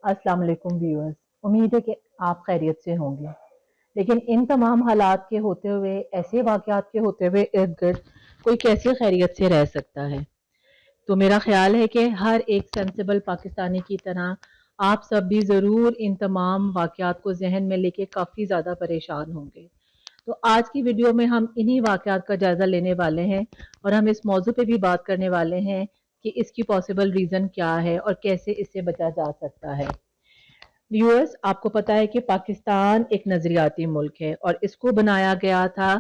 अस्सलाम वालेकुम व्यूअर्स। उम्मीद है कि आप खैरियत से होंगे। लेकिन इन तमाम हालात के होते हुए, ऐसे वाक़यात के होते हुए इर्द गिर्द कोई कैसे खैरियत से रह सकता है? तो मेरा ख्याल है कि हर एक सेंसिबल पाकिस्तानी की तरह आप सब भी ज़रूर इन तमाम वाक़यात को ज़हन में लेके काफ़ी ज़्यादा परेशान होंगे। तो आज की वीडियो में हम इन्हीं वाक़यात का जायज़ा लेने वाले हैं और हम इस मौजू पे भी बात करने वाले हैं कि इसकी पॉसिबल रीज़न क्या है और कैसे इससे बचा जा सकता है। व्यूअर्स, आपको पता है कि पाकिस्तान एक नजरियाती मुल्क है और इसको बनाया गया था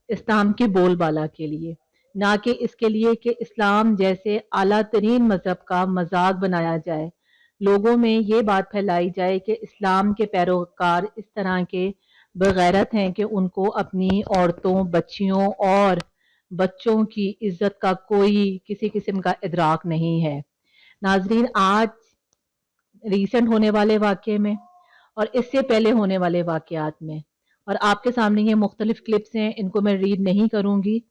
इस्लाम के बोलबाला के लिए, ना कि इसके लिए कि इस्लाम जैसे आला तरीन मजहब का मजाक बनाया जाए, लोगों में ये बात फैलाई जाए कि इस्लाम के पैरोकार इस तरह के बेगैरत हैं कि उनको अपनी औरतों, बच्चियों और बच्चों की इज्जत का कोई किसी किस्म का इदराक नहीं है। नाजरीन, आज रिसेंट होने वाले वाक़ये में और इससे पहले होने वाले वाक़यात में, और आपके सामने ये मुख्तलिफ क्लिप्स हैं, इनको मैं रीड नहीं करूँगी,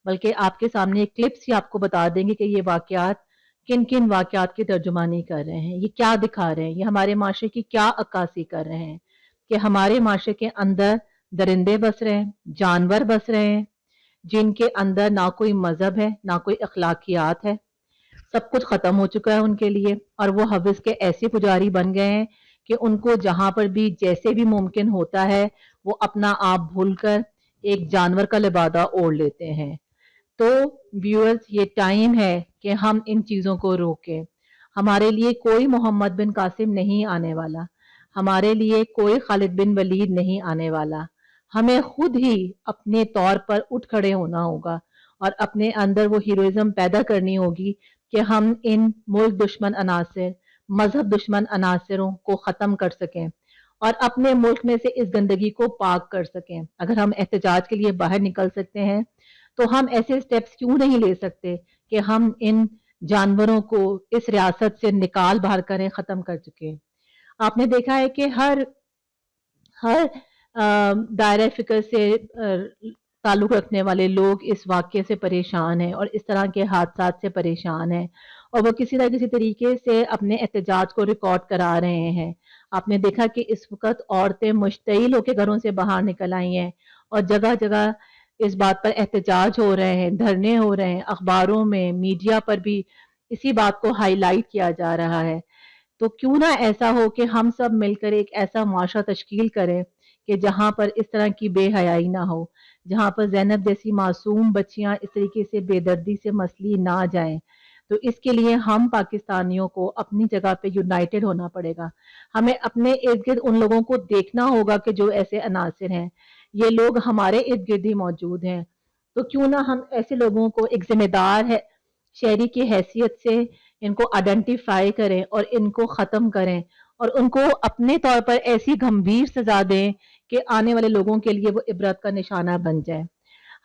बल्कि आपके सामने क्लिप्स ही आपको बता देंगे कि ये वाक़यात किन किन वाक़यात की तर्जुमानी कर रहे हैं, ये क्या दिखा रहे हैं, ये हमारे माशरे की क्या अक्कासी कर रहे हैं कि हमारे माशरे के अंदर दरिंदे बस रहे हैं, जानवर बस रहे हैं, जिनके अंदर ना कोई मजहब है, ना कोई अखलाकियात है, सब कुछ खत्म हो चुका है उनके लिए, और वो हविस के ऐसे पुजारी बन गए हैं कि उनको जहां पर भी जैसे भी मुमकिन होता है वो अपना आप भूलकर एक जानवर का लिबादा ओढ़ लेते हैं। तो व्यूअर्स, ये टाइम है कि हम इन चीजों को रोकें। हमारे लिए कोई मोहम्मद बिन कासिम नहीं आने वाला, हमारे लिए कोई खालिद बिन वलीद नहीं आने वाला। हमें खुद ही अपने तौर पर उठ खड़े होना होगा और अपने अंदर वो हीरोइज्म पैदा करनी होगी कि हम इन मुल्क दुश्मन अनासिर, मजहब दुश्मन अनासिरों को ख़त्म कर सकें और अपने मुल्क में से इस गंदगी को पाक कर सकें। अगर हम एहतजाज के लिए बाहर निकल सकते हैं तो हम ऐसे स्टेप्स क्यों नहीं ले सकते कि हम इन जानवरों को इस रियासत से निकाल बाहर करें, ख़त्म कर चुके। आपने देखा है कि हर हर दायरा फ़िक्र से ताल्लुक़ रखने वाले लोग इस वाक़ये से परेशान हैं और इस तरह के हादसात से परेशान हैं, और वो किसी न किसी तरीके से अपने एहतजाज को रिकॉर्ड करा रहे हैं। आपने देखा कि इस वक़्त औरतें मुश्तइल होके घरों से बाहर निकल आई हैं और जगह-जगह इस बात पर एहतजाज हो रहे हैं, धरने हो रहे हैं, अखबारों में, मीडिया पर भी इसी बात को हाईलाइट किया जा रहा है। तो क्यों ना ऐसा हो कि हम सब मिलकर एक ऐसा मुआशरा तश्कील करें कि जहाँ पर इस तरह की बेहयाई ना हो, जहाँ पर ज़ैनब जैसी मासूम बच्चियाँ इस तरीके से बेदर्दी से मसली ना जाएं। तो इसके लिए हम पाकिस्तानियों को अपनी जगह पे यूनाइटेड होना पड़ेगा। हमें अपने इर्द गिर्द उन लोगों को देखना होगा कि जो ऐसे अनासिर हैं, ये लोग हमारे इर्द गिर्द ही मौजूद हैं। तो क्यों ना हम ऐसे लोगों को एक जिम्मेदार है शहरी की हैसियत से इनको आइडेंटिफाई करें और इनको ख़त्म करें और उनको अपने तौर पर ऐसी गंभीर सज़ा दें कि आने वाले लोगों के लिए वो इबरत का निशाना बन जाए।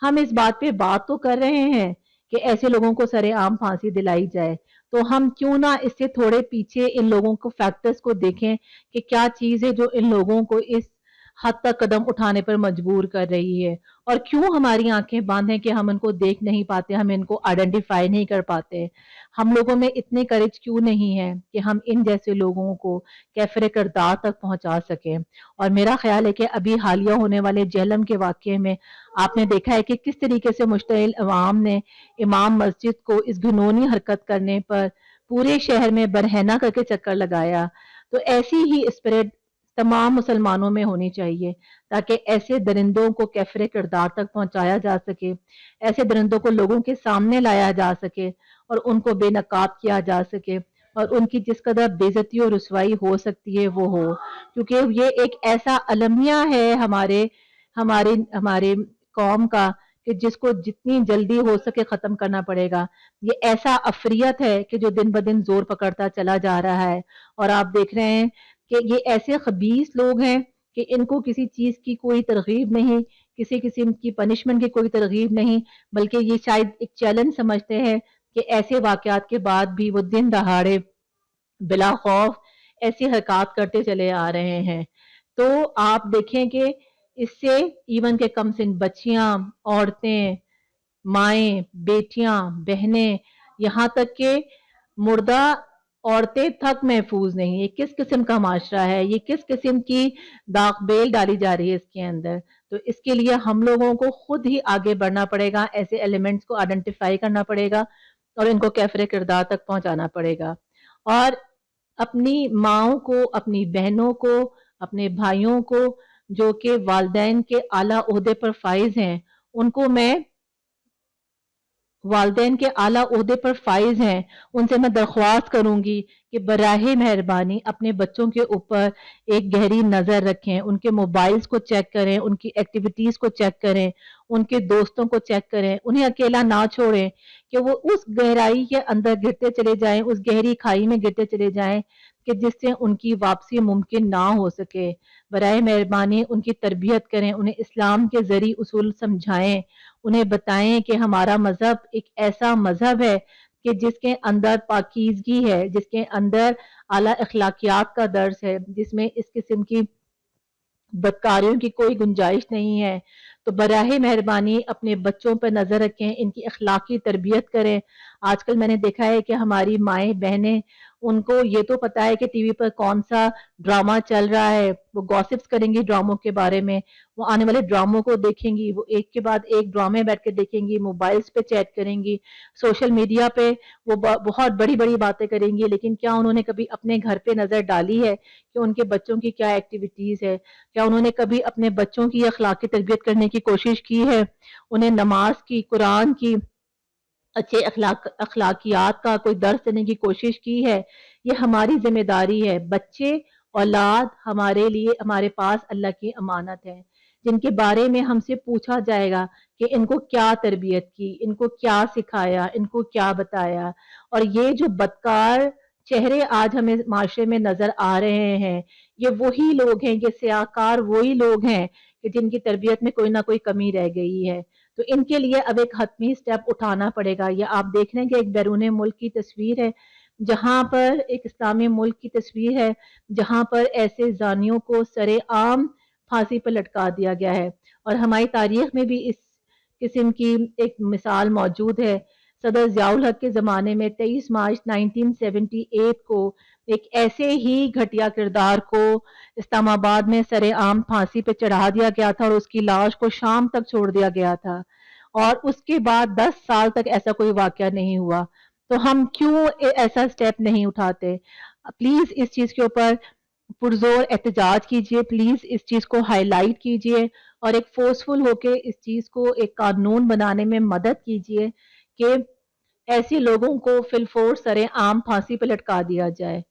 हम इस बात पे बात तो कर रहे हैं कि ऐसे लोगों को सरेआम फांसी दिलाई जाए, तो हम क्यों ना इससे थोड़े पीछे इन लोगों को फैक्टर्स को देखें कि क्या चीज़ है जो इन लोगों को इस हद तक कदम उठाने पर मजबूर कर रही है, और क्यों हमारी आंखें बंद हैं कि हम इनको देख नहीं पाते, हम इनको आइडेंटिफाई नहीं कर पाते। हम लोगों में इतने करेज क्यों नहीं है कि हम इन जैसे लोगों को कैफरे किरदार तक पहुंचा सकें। और मेरा ख्याल है कि अभी हालिया होने वाले जेहलम के वाक़ये में आपने देखा है कि किस तरीके से मुश्तइल अवाम ने इमाम मस्जिद को इस घिनौनी हरकत करने पर पूरे शहर में बरहना करके चक्कर लगाया। तो ऐसी ही स्पिरिट तमाम मुसलमानों में होनी चाहिए ताकि ऐसे दरिंदों को कैफरे किरदार तक पहुंचाया जा सके, ऐसे दरिंदों को लोगों के सामने लाया जा सके और उनको बेनकाब किया जा सके और उनकी जिस कदर बेइज्जती और रुसवाई हो सकती है वो हो, क्योंकि ये एक ऐसा अलमिया है हमारे हमारे हमारे कौम का कि जिसको जितनी जल्दी हो सके ख़त्म करना पड़ेगा। ये ऐसा अफ़रियत है कि जो दिन ब दिन ज़ोर पकड़ता चला जा रहा है, और आप देख रहे हैं कि ये ऐसे खबीस लोग हैं कि इनको किसी चीज़ की कोई तरग़ीब नहीं, किसी किस्म की पनिशमेंट की कोई तरग़ीब नहीं, बल्कि ये शायद एक चैलेंज समझते हैं कि ऐसे वाक़यात के बाद भी वो दिन दहाड़े बिला खौफ ऐसी हरकत करते चले आ रहे हैं। तो आप देखें कि इससे इवन के कम सिन बच्चियाँ, औरतें, माएँ, बेटियाँ, बहनें, यहाँ तक कि मुर्दा औरतें तक महफूज नहीं। ये किस किस्म का माशरा है, ये किस किस्म की दाग बेल डाली जा रही है इसके अंदर। तो इसके लिए हम लोगों को खुद ही आगे बढ़ना पड़ेगा, ऐसे एलिमेंट्स को आइडेंटिफाई करना पड़ेगा और इनको कैफरे किरदार तक पहुंचाना पड़ेगा। और अपनी माओं को, अपनी बहनों को, अपने भाइयों को जो कि वालदैन के आला ओहदे पर फाइज हैं, उनको मैं वालदैन के आला ओहदे पर फाइज हैं, उनसे मैं दरख्वास्त करूंगी कि बराहे मेहरबानी अपने बच्चों के ऊपर एक गहरी नज़र रखें, उनके मोबाइल्स को चेक करें, उनकी एक्टिविटीज़ को चेक करें, उनके दोस्तों को चेक करें, उन्हें अकेला ना छोड़ें कि वो उस गहराई के अंदर गिरते चले जाएं, उस गहरी खाई में गिरते चले जाएं कि जिससे उनकी वापसी मुमकिन ना हो सके। बराए मेहरबानी उनकी तरबियत करें, उन्हें इस्लाम के ज़रिए उसूल समझाएं, उन्हें बताएं कि हमारा मजहब एक ऐसा मजहब है कि जिसके अंदर पाकीज़गी है, जिसके अंदर आला अखलाकियात का दर्स है, जिसमें इस किस्म की बदकारियों की कोई गुंजाइश नहीं है। तो बराहे मेहरबानी अपने बच्चों पर नज़र रखें, इनकी अखलाकी तरबियत करें। आजकल मैंने देखा है कि हमारी माएँ बहनें, उनको ये तो पता है कि टीवी पर कौन सा ड्रामा चल रहा है, वो गॉसिप्स करेंगी ड्रामों के बारे में, वो आने वाले ड्रामों को देखेंगी, वो एक के बाद एक ड्रामे बैठ के देखेंगी, मोबाइल्स पे चैट करेंगी, सोशल मीडिया पे वो बहुत बड़ी बड़ी बातें करेंगी। लेकिन क्या उन्होंने कभी अपने घर पे नज़र डाली है कि उनके बच्चों की क्या एक्टिविटीज़ है? क्या उन्होंने कभी अपने बच्चों की अखलाकी तरबियत करने की कोशिश की है? उन्हें नमाज की, कुरान की, अच्छे अखलाकियात का कोई दर्स देने की कोशिश की है? ये हमारी जिम्मेदारी है। बच्चे, औलाद हमारे लिए, हमारे पास अल्लाह की अमानत है, जिनके बारे में हमसे पूछा जाएगा कि इनको क्या तरबियत की, इनको क्या सिखाया, इनको क्या बताया। और ये जो बदकार चेहरे आज हमें माशरे में नजर आ रहे हैं, ये वही लोग हैं, ये सियाकार वही लोग हैं कि जिनकी तरबियत में कोई ना कोई कमी रह गई है। तो इनके लिए अब एक हतमी स्टेप उठाना पड़ेगा। ये आप देख रहे हैं कि एक बैरून मुल्क की तस्वीर है, जहां पर एक इस्लामी मुल्क की तस्वीर है, जहां पर ऐसे जानियों को सरेआम फांसी पर लटका दिया गया है। और हमारी तारीख में भी इस किस्म की एक मिसाल मौजूद है। सदर ज़ियाउल हक के ज़माने में 23 मार्च 1978 को एक ऐसे ही घटिया किरदार को इस्लामाबाद में सरेआम फांसी पे चढ़ा दिया गया था और उसकी लाश को शाम तक छोड़ दिया गया था। और उसके बाद 10 साल तक ऐसा कोई वाकया नहीं हुआ। तो हम क्यों ऐसा स्टेप नहीं उठाते? प्लीज इस चीज के ऊपर पुरजोर एहतजाज कीजिए, प्लीज इस चीज को हाईलाइट कीजिए और एक फोर्सफुल होके इस चीज को एक कानून बनाने में मदद कीजिए कि ऐसे लोगों को फिलफोर सरे आम फांसी पे लटका दिया जाए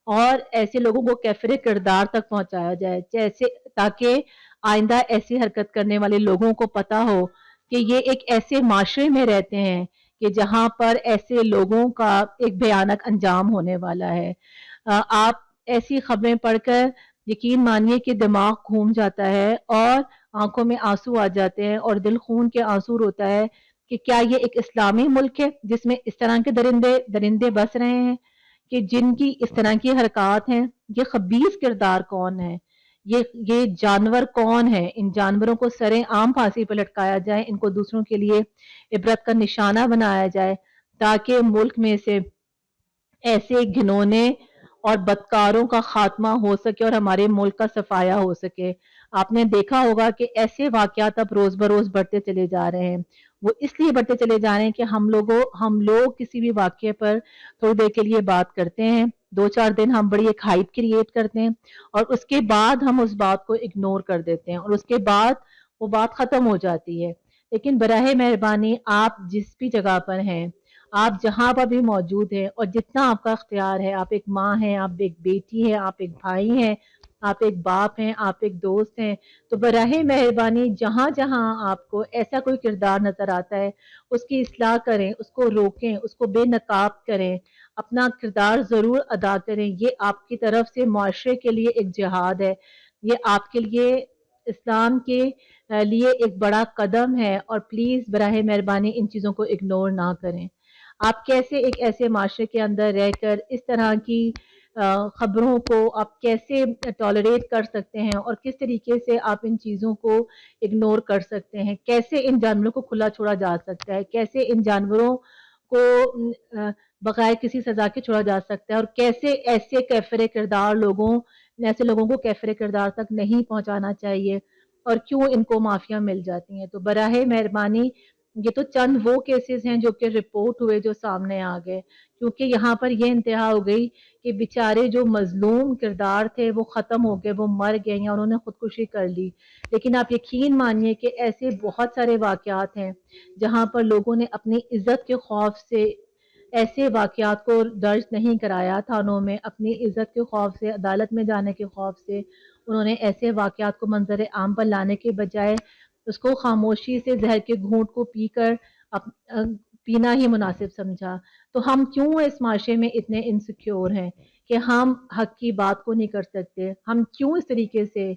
और ऐसे लोगों को कैफरे किरदार तक पहुंचाया जाए, जैसे ताकि आइंदा ऐसी हरकत करने वाले लोगों को पता हो कि ये एक ऐसे माशरे में रहते हैं कि जहां पर ऐसे लोगों का एक भयानक अंजाम होने वाला है। आप ऐसी खबरें पढ़कर यकीन मानिए कि दिमाग घूम जाता है और आंखों में आंसू आ जाते हैं और दिल खून के आंसू रोता है कि क्या ये एक इस्लामी मुल्क है जिसमें इस तरह के दरिंदे दरिंदे बस रहे हैं, कि जिनकी इस तरह की हरकत हैं। ये खबीस किरदार कौन है, ये जानवर कौन है? इन जानवरों को सरे आम फांसी पर लटकाया जाए, इनको दूसरों के लिए इबरत का निशाना बनाया जाए ताकि मुल्क में से ऐसे घिनौने और बदकारों का खात्मा हो सके और हमारे मुल्क का सफाया हो सके। आपने देखा होगा कि ऐसे वाकयात अब रोज बरोज बढ़ते चले जा रहे हैं। वो इसलिए बढ़ते चले जा रहे हैं कि हम लोग किसी भी वाक्य पर थोड़ी देर के लिए बात करते हैं, 2-4 दिन हम बड़ी एक हाइप क्रिएट करते हैं और उसके बाद हम उस बात को इग्नोर कर देते हैं और उसके बाद वो बात खत्म हो जाती है। लेकिन बराहे मेहरबानी आप जिस भी जगह पर हैं, आप जहाँ पर भी मौजूद हैं और जितना आपका इख्तियार है, आप एक माँ हैं, आप एक बेटी हैं, आप एक भाई हैं, आप एक बाप हैं, आप एक दोस्त हैं, तो बराहे मेहरबानी जहाँ जहाँ आपको ऐसा कोई किरदार नजर आता है, उसकी इस्लाह करें, उसको रोकें, उसको बेनकाब करें, अपना किरदार जरूर अदा करें। ये आपकी तरफ से मुआशरे के लिए एक जिहाद है, ये आपके लिए इस्लाम के लिए एक बड़ा कदम है और प्लीज बराहे मेहरबानी इन चीजों को इग्नोर ना करें। आप कैसे एक ऐसे माशरे के अंदर रहकर इस तरह की खबरों को आप कैसे टॉलरेट कर सकते हैं और किस तरीके से आप इन चीज़ों को इग्नोर कर सकते हैं? कैसे इन जानवरों को खुला छोड़ा जा सकता है? कैसे इन जानवरों को بغیر کسی سزا کے چھوڑا جا سکتا ہے، اور کیسے ایسے لوگوں کو کیفر کردار تک نہیں پہنچانا چاہیے، اور کیوں ان کو معافیاں مل جاتی ہیں۔ تو براہ مہربانی، یہ تو چند وہ کیسز ہیں جو کہ رپورٹ ہوئے، جو سامنے آ گئے، کیونکہ یہاں پر یہ انتہا ہو گئی کہ بیچارے جو مظلوم کردار تھے وہ ختم ہو گئے، وہ مر گئے یا انہوں نے خودکشی کر لی۔ لیکن آپ یقین مانیے کہ ایسے بہت سارے واقعات ہیں جہاں پر لوگوں نے اپنی عزت کے خوف سے ایسے واقعات کو درج نہیں کرایا تھانوں میں، اپنی عزت کے خوف سے، عدالت میں جانے کے خوف سے انہوں نے ایسے واقعات کو منظر عام پر لانے کے بجائے اس کو خاموشی سے زہر کے گھونٹ کو پی کر پینا ہی مناسب سمجھا۔ تو ہم کیوں اس معاشرے میں اتنے انسیکیور ہیں کہ ہم حق کی بات کو نہیں کر سکتے؟ ہم کیوں اس طریقے سے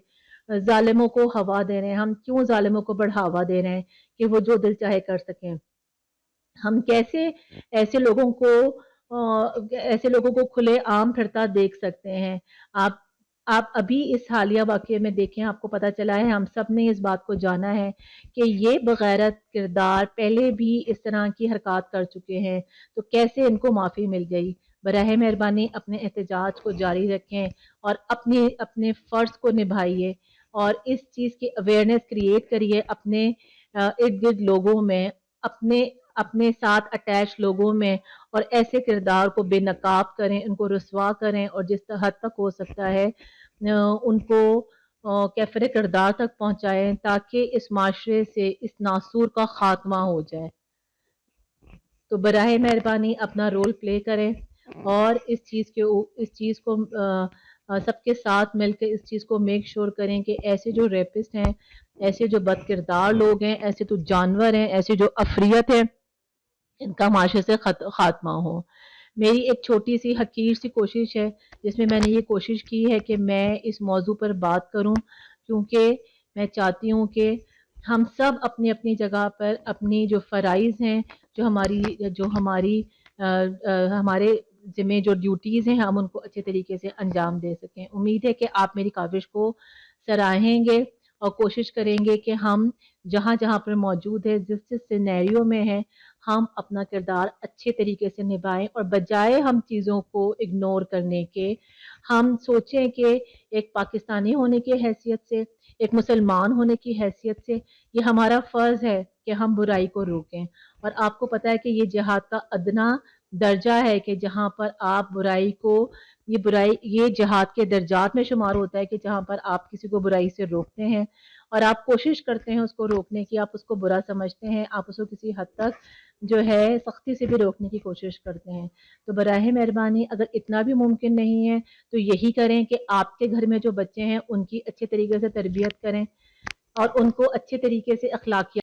ظالموں کو ہوا دے رہے ہیں؟ ہم کیوں ظالموں کو بڑھاوا دے رہے ہیں کہ وہ جو دل چاہے کر سکیں؟ ہم کیسے ایسے لوگوں کو کھلے عام پھرتا دیکھ سکتے ہیں؟ آپ آپ ابھی اس حالیہ واقعے میں دیکھیں، آپ کو پتہ چلا ہے، ہم سب نے اس بات کو جانا ہے کہ یہ بغیرت کردار پہلے بھی اس طرح کی حرکات کر چکے ہیں، تو کیسے ان کو معافی مل گئی؟ براہ مہربانی اپنے احتجاج کو جاری رکھیں اور اپنے فرض کو نبھائیے، اور اس چیز کی اویئرنیس کریٹ کریے اپنے ارد گرد لوگوں میں، اپنے ساتھ اٹیچ لوگوں میں، اور ایسے کردار کو بے نقاب کریں، ان کو رسوا کریں، اور جس حد تک ہو سکتا ہے ان کو کیفر کردار تک پہنچائیں، تاکہ اس معاشرے سے اس ناسور کا خاتمہ ہو جائے۔ تو براہ مہربانی اپنا رول پلے کریں، اور اس چیز کو سب کے ساتھ مل کے اس چیز کو میک شور کریں کہ ایسے جو ریپسٹ ہیں، ایسے جو بد کردار لوگ ہیں، ایسے تو جانور ہیں، ایسے جو افریت ہیں، ان کا معاشرے سے خاتمہ ہو۔ میری ایک چھوٹی سی حقیر سی کوشش ہے، جس میں نے یہ کوشش کی ہے کہ میں اس موضوع پر بات کروں، کیونکہ میں چاہتی ہوں کہ ہم سب اپنی اپنی جگہ پر اپنی جو فرائض ہیں، ہمارے ذمہ جو ڈیوٹیز ہیں، ہم ان کو اچھے طریقے سے انجام دے سکیں۔ امید ہے کہ آپ میری کاوش کو سراہیں گے اور کوشش کریں گے کہ ہم جہاں جہاں پر موجود ہے، جس سینیریو میں ہے، ہم اپنا کردار اچھے طریقے سے نبھائیں، اور بجائے ہم چیزوں کو اگنور کرنے کے، ہم سوچیں کہ ایک پاکستانی ہونے کی حیثیت سے، ایک مسلمان ہونے کی حیثیت سے، یہ ہمارا فرض ہے کہ ہم برائی کو روکیں۔ اور آپ کو پتہ ہے کہ یہ جہاد کا ادنا درجہ ہے کہ جہاں پر آپ یہ جہاد کے درجات میں شمار ہوتا ہے کہ جہاں پر آپ کسی کو برائی سے روکتے ہیں، اور آپ کوشش کرتے ہیں اس کو روکنے کی، آپ اس کو برا سمجھتے ہیں، آپ اس کو کسی حد تک جو ہے سختی سے بھی روکنے کی کوشش کرتے ہیں۔ تو براہ مہربانی اگر اتنا بھی ممکن نہیں ہے تو یہی کریں کہ آپ کے گھر میں جو بچے ہیں ان کی اچھے طریقے سے تربیت کریں، اور ان کو اچھے طریقے سے اخلاقیات